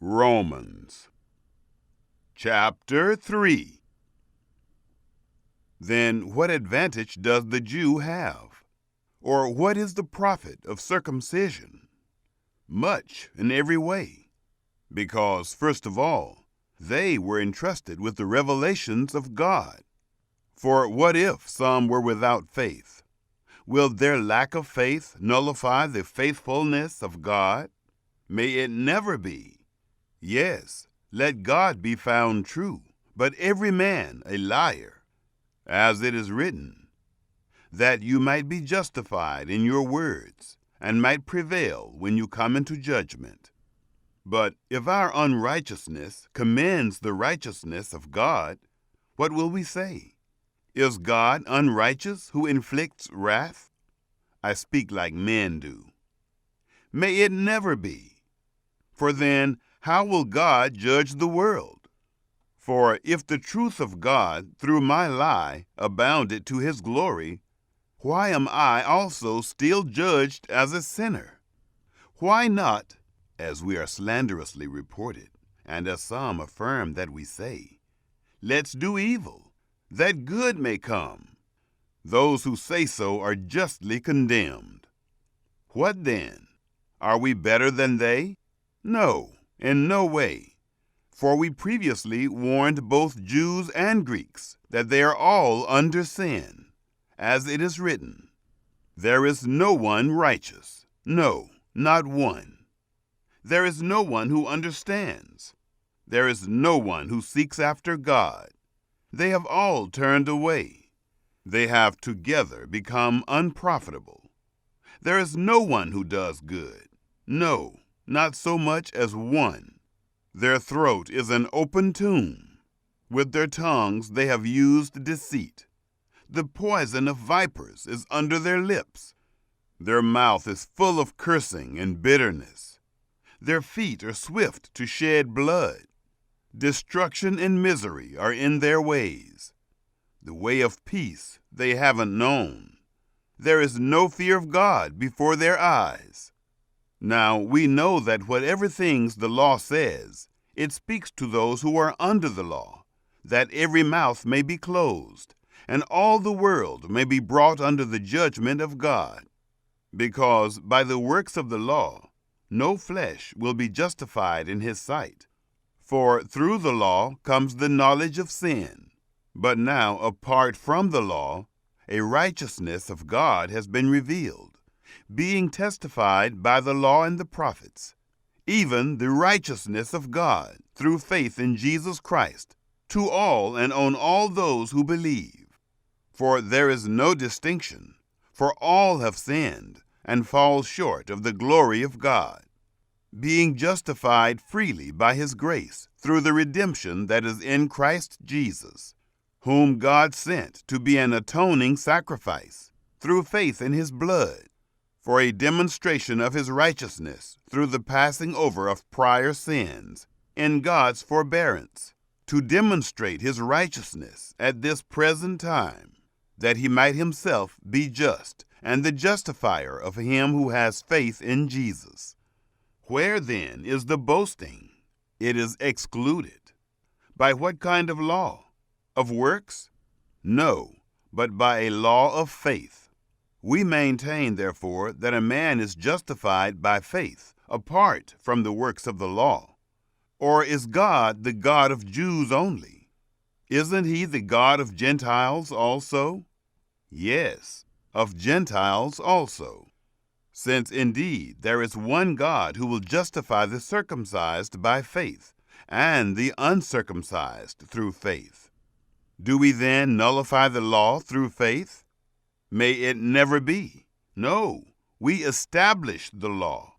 Romans chapter 3. Then what advantage does the Jew have? Or what is the profit of circumcision? Much in every way, because, first of all, they were entrusted with the revelations of God. For what if some were without faith? Will their lack of faith nullify the faithfulness of God? May it never be. Yes, let God be found true, but every man a liar, as it is written, that you might be justified in your words, and might prevail when you come into judgment. But if our unrighteousness commends the righteousness of God, what will we say? Is God unrighteous who inflicts wrath? I speak like men do. May it never be. For then, how will God judge the world? For if the truth of God through my lie abounded to his glory, why am I also still judged as a sinner? Why not, as we are slanderously reported, and as some affirm that we say, let's do evil, that good may come? Those who say so are justly condemned. What then? Are we better than they? No, in no way. For we previously warned both Jews and Greeks that they are all under sin, as it is written, there is no one righteous, no, not one. There is no one who understands. There is no one who seeks after God. They have all turned away. They have together become unprofitable. There is no one who does good. No, not so much as one. Their throat is an open tomb. With their tongues they have used deceit. The poison of vipers is under their lips. Their mouth is full of cursing and bitterness. Their feet are swift to shed blood. Destruction and misery are in their ways. The way of peace they haven't known. There is no fear of God before their eyes. Now we know that whatever things the law says, it speaks to those who are under the law, that every mouth may be closed, and all the world may be brought under the judgment of God. Because by the works of the law, no flesh will be justified in his sight. For through the law comes the knowledge of sin. But now, apart from the law, a righteousness of God has been revealed, being testified by the law and the prophets, even the righteousness of God through faith in Jesus Christ, to all and on all those who believe. For there is no distinction, for all have sinned and fall short of the glory of God, being justified freely by his grace through the redemption that is in Christ Jesus, whom God sent to be an atoning sacrifice through faith in his blood, for a demonstration of his righteousness through the passing over of prior sins in God's forbearance, to demonstrate his righteousness at this present time, that he might himself be just and the justifier of him who has faith in Jesus. Where then is the boasting? It is excluded. By what kind of law? Of works? No, but by a law of faith. We maintain, therefore, that a man is justified by faith, apart from the works of the law. Or is God the God of Jews only? Isn't he the God of Gentiles also? Yes, of Gentiles also. Since indeed there is one God who will justify the circumcised by faith, and the uncircumcised through faith. Do we then nullify the law through faith? May it never be. No, we establish the law.